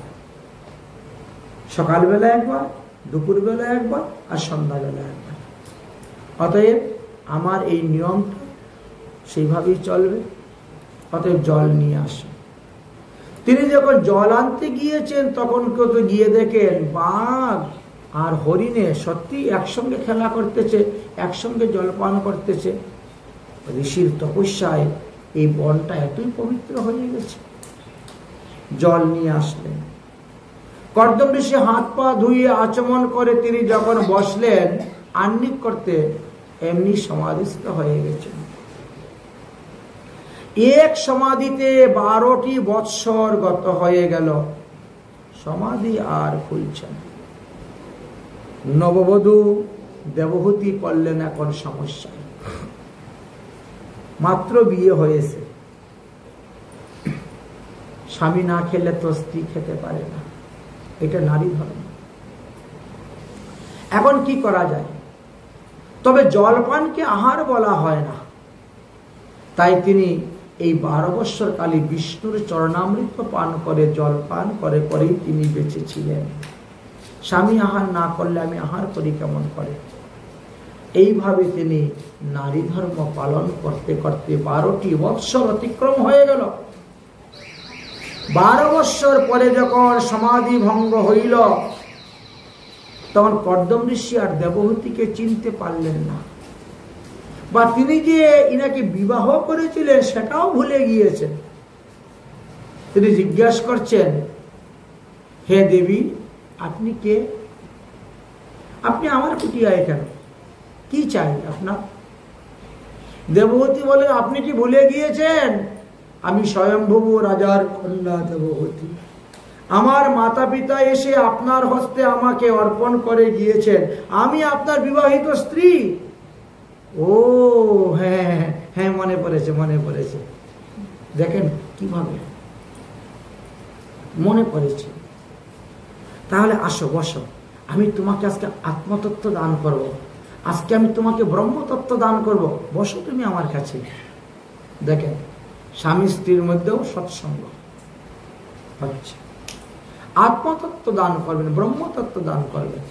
সকালবেলা একবার, দুপুরবেলা একবার আর সন্ধ্যাবেলা একবার। অতএব আমার এই নিয়মটা সেইভাবেই চলবে, অতএব জল নিয়ে আসো। তিনি যখন জল আনতে গিয়েছেন তখন কেউ তো গিয়ে দেখেন বাঘ আর হরিণে সত্যি একসঙ্গে খেলা করতেছে, একসঙ্গে জলপান করতেছে। ঋষির তপস্যায় এই বনটা এতই পবিত্র হয়ে গেছে। জল নিয়ে আসলেন। কর্দম ঋষি হাত পা ধুয়ে আচমন করে তিনি যখন বসলেন আহ্নিক করতে, এমনি সমাধিস্থ হয়ে গেছেন। এক সমাধিতে 12টি বৎসর গত হয়ে গেল, সমাধি আর খুলছে না। নববধূ দেবহূতি পড়লেন এখন সমস্যায়। মাত্র বিয়ে হয়েছে, স্বামী না খেলে তো স্ত্রী খেতে পারে না, এটা নারী ধর্ম। এখন কি করা যায়? তবে জলপানকে আহার বলা হয় না, তাই তিনি এই 12 বৎসর কালে বিষ্ণুর চরণামৃত পান করে, জল পান করে করেই তিনি বেঁচে ছিলেন। স্বামী আহার না করলে আমি আহার করি কেমন করে? এইভাবে তিনি নারী ধর্ম পালন করতে করতে 12টি বৎসর অতিক্রম হয়ে গেল। 12 বৎসর পরে যখন সমাধি ভঙ্গ হইল তখন কর্দম ঋষি আর দেবহূতিকে চিনতে পারলেন না, বা তিনি যে ইনাকে বিবাহ করেছিলেন সেটাও ভুলে গিয়েছেন। তিনি জিজ্ঞাসা করছেন, হে দেবী, আপনি কে? আপনি আমার কুটিয়ায় কেন? কি চাই আপনার? দেবহূতি বলে, আপনি কি ভুলে গিয়েছেন আমি স্বয়ংভূ রাজার কন্যা দেবহূতি। আমার মাতা পিতা এসে আপনার হস্তে আমাকে অর্পণ করে গিয়েছেন, আমি আপনার বিবাহিত স্ত্রী। ও হ্যাঁ হ্যাঁ, মনে পড়েছে, মনে পড়েছে। দেখেন কিভাবে মনে পড়েছে। তাহলে আসো, বসো, আমি তোমাকে আজকে আত্মতত্ত্ব দান করব, আজকে আমি তোমাকে ব্রহ্মতত্ত্ব দান করব, বসো তুমি আমার কাছে। দেখেন স্বামী স্ত্রীর মধ্যেও সৎসঙ্গ হচ্ছে। আত্মতত্ত্ব দান করবেন, ব্রহ্মতত্ত্ব দান করবেন।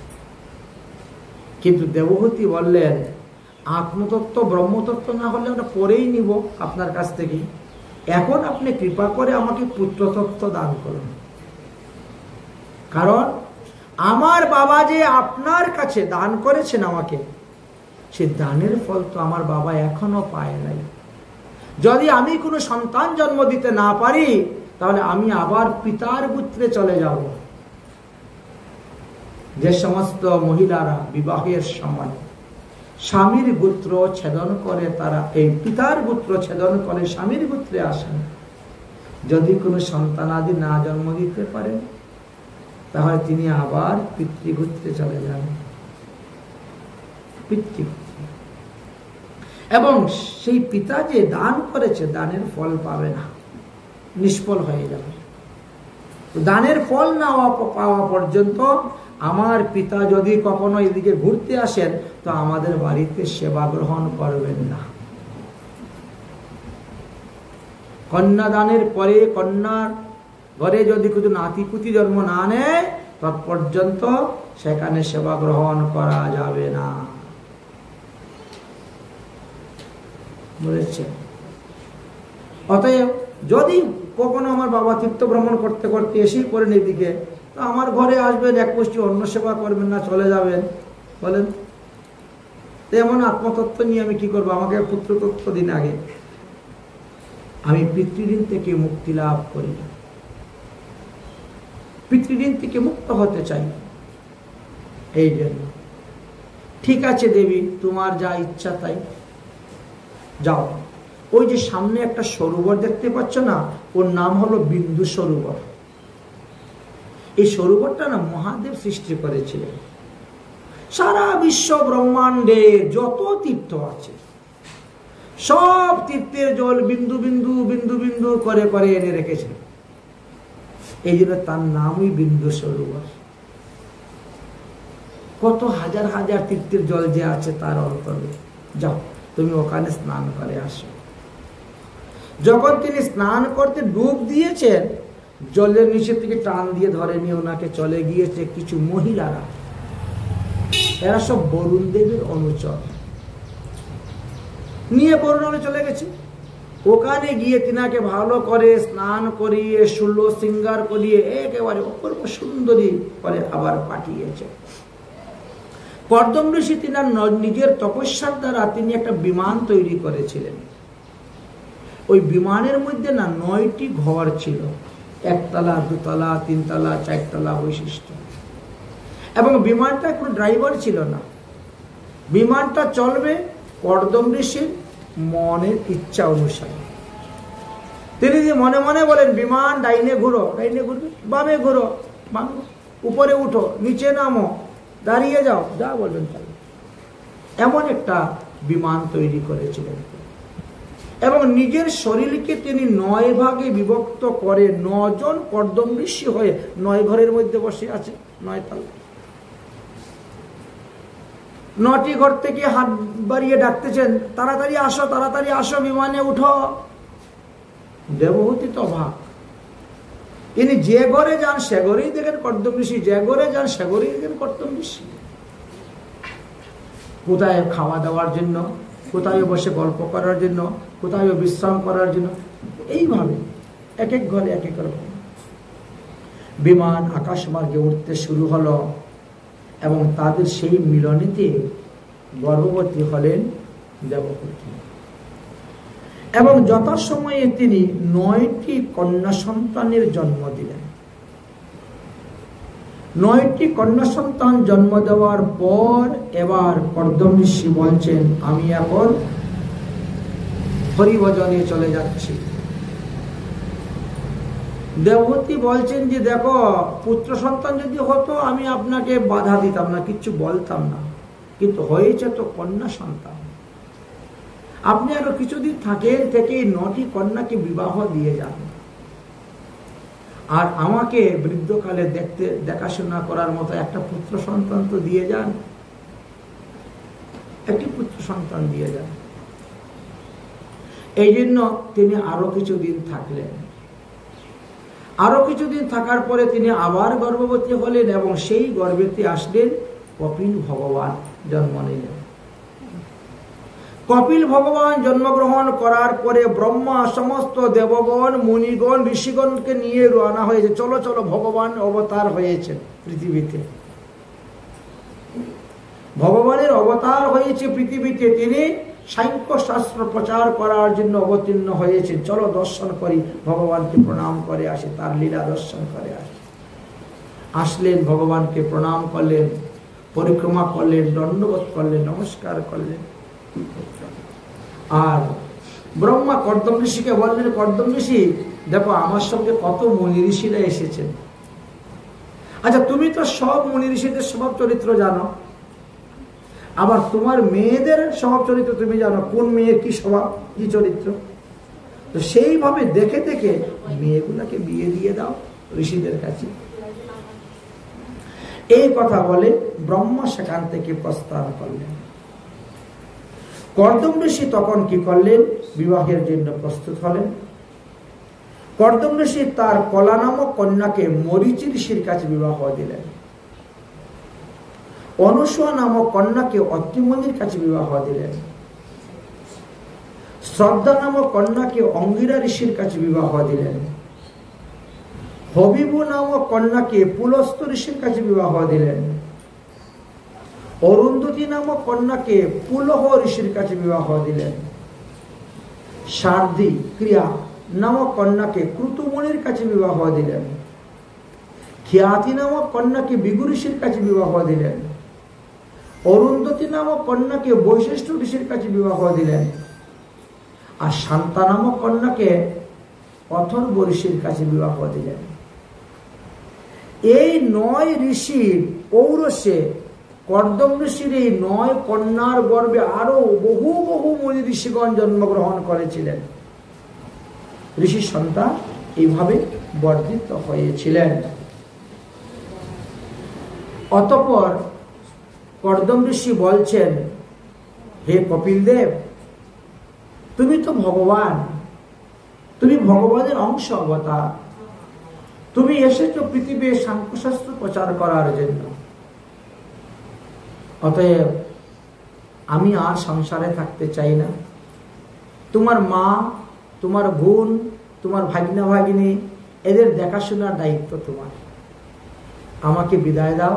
কিন্তু দেবহূতি বললেন, আত্মতত্ত্ব ব্রহ্মতত্ত্ব না হলে আমরা পরেই নিব আপনার কাছ থেকে, এখন আপনি কৃপা করে আমাকে পুত্রতত্ত্ব দান করুন। কারণ আমার বাবা যে আপনার কাছে দান করেছেন আমাকে, সে দানের ফল তো আমার বাবা এখনো পায় নাই। যদি আমি কোনো সন্তান জন্ম দিতে না পারি তাহলে আমি আবার পিতার গোত্রে চলে যাব। যে সমস্ত মহিলারা বিবাহের সময় স্বামীর গোত্র ছেদন করে, তারা এই পিতার গোত্র ছেদন করে স্বামীর গোত্রে আসেন। যদি কোনো সন্তানাদি না জন্ম দিতে পারেন তাহলে তিনি আবার পিতৃগোত্রে চলে যান। পিতৃগোত্রে এবং সেই পিতা যে দান করেছে দানের ফল পাবে না, নিষ্ফল হয়ে যাবে। দানের ফল না পাওয়া পর্যন্ত আমার পিতা যদি কখনো এদিকে ঘুরতে আসেন তো আমাদের বাড়িতে সেবা গ্রহণ করবেন না। কন্যা দানের পরে কন্যার ঘরে যদি কিছু নাতিপুতি জন্ম না নেয় তৎপর্যন্ত সেখানে সেবা গ্রহণ করা যাবে না। বলেছে অতএব যদি কখনো আমার বাবা তীর্থ ভ্রমণ করতে করতে এসেই পড়েন এদিকে, তো আমার ঘরে আসবেন, এক মুষ্টি অন্ন সেবা করবেন না, চলে যাবেন। বলেন এমন আত্মতত্ত্ব নিয়ে আমি কি করবো? আমাকে পুত্রতত্ত্ব দিন আগে। আমি পিতৃঋণ থেকে মুক্তি লাভ করি, পিতৃঋণ থেকে মুক্ত হতে চাই। এই জন্য ঠিক আছে দেবী, তোমার যা ইচ্ছা তাই, যাও। ওই যে সামনে একটা সরোবর দেখতে পাচ্ছ না, ওর নাম হলো বিন্দু সরোবর। এই সরোবরটা না মহাদেব সৃষ্টি করেছিলেন। সারা বিশ্ব ব্রহ্মাণ্ডে যত তীর্থ আছে সব তীর্থের জল বিন্দু বিন্দু বিন্দু বিন্দু করে করে এনে রেখেছেন। এই জন্য তার নামই বিন্দু সরোবর। কত হাজার হাজার তীর্থের জল যে আছে তার অন্তরে, যাও তুমি ওখানে স্নান করে আসো। যখন তিনি স্নান করতে ডুব দিয়েছেন, জলের নিচে থেকে টান দিয়ে ধরে নিয়ে ওনাকে চলে গিয়েছে কিছু মহিলারা। এরা সব বরুণ দেবের অনুচর নিয়ে বরুণে চলে গেছে। ওখানে গিয়ে তিনাকে ভালো করে স্নান করিয়ে ষোলো শৃঙ্গার করিয়ে একেবারে অপূর্ব সুন্দরী করে আবার পাঠিয়েছে। কর্দম ঋষি তিনার নিজের তপস্যার দ্বারা তিনি একটা বিমান তৈরি করেছিলেন। ওই বিমানের মধ্যে না 9টি ঘর ছিল, 1 তলা 2 তলা 3 তলা 4 তলা বৈশিষ্ট্য। এবং বিমানটা কোনো ড্রাইভার ছিল না, বিমানটা চলবে কর্দম ঋষির মনের ইচ্ছা অনুসারে। তিনি যে মনে মনে বলেন বিমান ডাইনে ঘুরো, ডাইনে ঘুরবে, বামে ঘুরো, বামে, উপরে উঠো, নিচে নামো, দাঁড়িয়ে যাও, যা বলবেন তাই। এমন একটা বিমান তৈরি করেছিলেন এবং নিজের শরীরকে তিনি 9 ভাগে বিভক্ত করে 9 জন কর্দম ঋষি হয়ে 9 ঘরের মধ্যে বসে আছে। 9 তলা 9টি ঘর থেকে হাত বাড়িয়ে ডাকতেছেন, তাড়াতাড়ি আসো, তাড়াতাড়ি আসো, বিমানে উঠো। দেবহূতি তো অবাক, তিনি যে ঘরে যান সে ঘরেই দেখেন কর্দম ঋষি, যে ঘরে যান সে ঘরেই দেখেন কর্দম ঋষি। কোথায় খাওয়া দাওয়ার জন্য, কোথায় বসে গল্প করার জন্য, কোথায় বিশ্রাম করার জন্য, এইভাবে এক এক ঘরে এক এক রকম। বিমান আকাশ মার্গে উঠতে শুরু হলো এবং তাদের সেই মিলনেতে গর্ভবতী হলেন দেবহূতি। এবং যথাসময়ে তিনি 9টি কন্যা সন্তানের জন্ম দিলেন। 9টি কন্যা সন্তান জন্ম দেওয়ার পর এবার কর্দম ঋষি বলছেন, আমি এখন হরিভজনে চলে যাচ্ছি। দেবহূতি বলছেন যে দেখো, পুত্র সন্তান যদি হতো আমি আপনাকে বাধা দিতাম না, কিচ্ছু বলতাম না, কিন্তু হয়েছে তো কন্যা সন্তান। আপনি আরো কিছুদিন থাকেন, থেকে 9টি কন্যাকে বিবাহ দিয়ে যান, আর আমাকে বৃদ্ধকালে দেখাশোনা করার মতো একটা পুত্র সন্তান তো দিয়ে যান, একটি পুত্র সন্তান দিয়ে যান। এই জন্য তিনি আরো কিছুদিন থাকলেন। আরো কিছুদিন থাকার পরে তিনি আবার গর্ভবতী হলেন এবং সেই গর্ভেতে আসলেন কপিল ভগবান জন্ম নিলেন। কপিল ভগবান জন্মগ্রহণ করার পরে ব্রহ্মা সমস্ত দেবগণ মুনিগণ ঋষিগণকে নিয়ে রওনা হয়েছে, চলো চলো ভগবান অবতার হয়েছেন পৃথিবীতে। ভগবানের অবতার হয়েছে পৃথিবীতে, তিনি সাংখ্য শাস্ত্র প্রচার করার জন্য অবতীর্ণ হয়েছেন। চলো দর্শন করি, ভগবানকে প্রণাম করে আসে, তার লীলা দর্শন করে আসে। আসলেন, ভগবানকে প্রণাম করলেন, পরিক্রমা করলেন, দণ্ডবোধ করলেন, নমস্কার করলেন। আর ব্রহ্মা কর্দম ঋষিকে বললেন, কর্দম ঋষি দেখো আমার সঙ্গে কত মুনি ঋষিরা এসেছেন। আচ্ছা তুমি তো সব মুনি ঋষিদের স্বভাব চরিত্র জানো, আবার তোমার মেয়েদের স্বভাব চরিত্র তুমি জানো, কোন মেয়ের কি স্বভাব, কি চরিত্র। তো সেইভাবে দেখে দেখে মেয়েগুলাকে বিয়ে দিয়ে দাও ঋষিদের কাছে। এই কথা বলে ব্রহ্মা সেখান থেকে প্রস্থান করলেন। কর্দম ঋষি তখন কি করলেন, বিবাহের জন্য প্রস্তুত হলেন। কর্দম ঋষি তার কলা নামক কন্যাকে মরীচি ঋষির কাছে বিবাহ দিলেন। অনুসূয়া নামক কন্যাকে অত্রি মুনির কাছে বিবাহ দিলেন। শ্রদ্ধা নামক কন্যাকে অঙ্গিরা ঋষির কাছে বিবাহ দিলেন। হবিবু নামক কন্যাকে পুলস্ত ঋষির কাছে বিবাহ দিলেন। অরুন্ধতী নামক কন্যাকে পুলহ ঋষির কাছে বিবাহ দিলেন। সারধি ক্রিয়া নামক কন্যাকে ক্রুতুমুনির কাছে বিবাহ দিলেন। খ্যাতি নামক কন্যাকে বিগু ঋষির কাছে বিবাহ দিলেন। অরুন্ধতী নামক কন্যাকে বৈশিষ্ট্য ঋষির কাছে বিবাহ দিলেন। আর শান্তা নামক কন্যাকে অথর্ব ঋষির কাছে বিবাহ দিলেন। এই 9 ঋষির ঔরসে কর্দম ঋষির এই 9 কন্যার গর্ভে আরো বহু বহু মুনি ঋষিগণ জন্মগ্রহণ করেছিলেন। ঋষি সন্তান এইভাবে বর্ধিত হয়েছিলেন। অতঃপর কর্দম ঋষি বলছেন, হে কপিল দেব, তুমি তো ভগবান, তুমি ভগবানের অংশ অবতার, তুমি এসেছো পৃথিবীর সাংখ্যশাস্ত্র প্রচার করার জন্য। অতএব আমি আর সংসারে থাকতে চাই না। তোমার মা, তোমার বোন, তোমার ভাগনা ভাগিনী, এদের দেখাশোনার দায়িত্ব তোমার। আমাকে বিদায় দাও,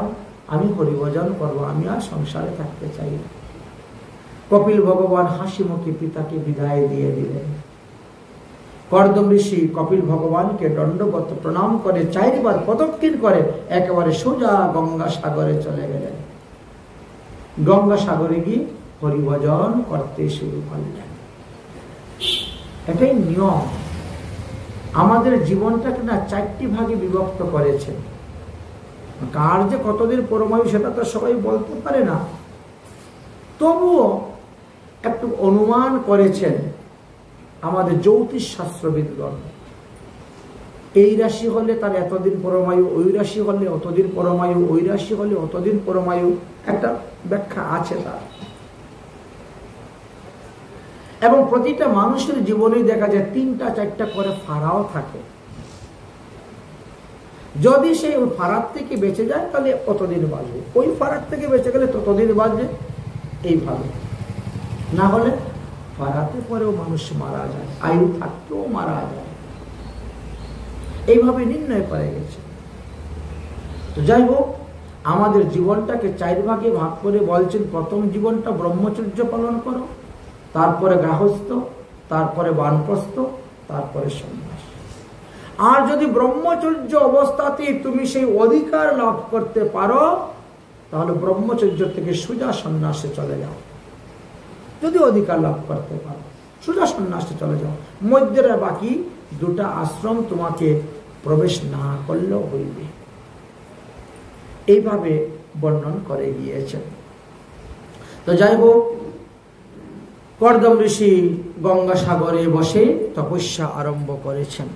আমি হরিভজন করব, আমি আর সংসারে থাকতে চাই না। কপিল ভগবান হাসি মুখে পিতাকে বিদায় দিয়ে দিলেন। কর্দম ঋষি কপিল ভগবানকে দণ্ডবত প্রণাম করে 4 বার প্রদক্ষিণ করে একেবারে সোজা গঙ্গা সাগরে চলে গেলেন। গঙ্গা সাগরে গিয়ে হরিভজন করতে শুরু করলেন। এটাই নিয়ম। আমাদের জীবনটাকে না 4টি ভাগে বিভক্ত করেছেন। কার যে কতদিন পরমায়ু সেটা তো সবাই বলতে পারে না, তবুও একটু অনুমান করেছেন আমাদের জ্যোতিষ শাস্ত্রবিদগণ। এই রাশি হলে তার এতদিন পরমায়ু, ওই রাশি হলে অতদিন পরমায়ু, ওই রাশি হলে অতদিন পরমায়ু, একটা ব্যাখ্যা আছে তার। এবং প্রতিটা মানুষের জীবনে দেখা যায় 3টা 4টা করে ফাড়াও থাকে। যদি সেই ফারাক থেকে বেঁচে যায় তাহলে অতদিন বাঁচবে, ওই ফারাক থেকে বেঁচে গেলে ততদিন বাঁচবে, এইভাবে। না হলে ফারাতে পরেও মানুষ মারা যায়, আয়ু থাকতেও মারা যায়, এইভাবে নির্ণয় করে গেছে। তো যাই হোক, আমাদের জীবনটাকে 4 ভাগে ভাগ করে বলছেন, প্রথম জীবনটা ব্রহ্মচর্য পালন করো, তারপরে গৃহস্থ, তারপরে বানপ্রস্থ, তারপরে সন্ন্যাস। আর যদি ব্রহ্মচর্য অবস্থাতেই তুমি সেই অধিকার লাভ করতে পারো, তাহলে ব্রহ্মচর্য থেকে সোজা সন্ন্যাসে চলে যাও। যদি অধিকার লাভ করতে পারো সোজা সন্ন্যাসে চলে যাও, মধ্যের বাকি 2টা আশ্রম তোমাকে প্রবেশ না করলেও হইবে। এইভাবে বর্ণন করে গিয়েছেন। তো যাই হোক, কর্দম ঋষি গঙ্গাসাগরে বসে তপস্যা আরম্ভ করেছেন।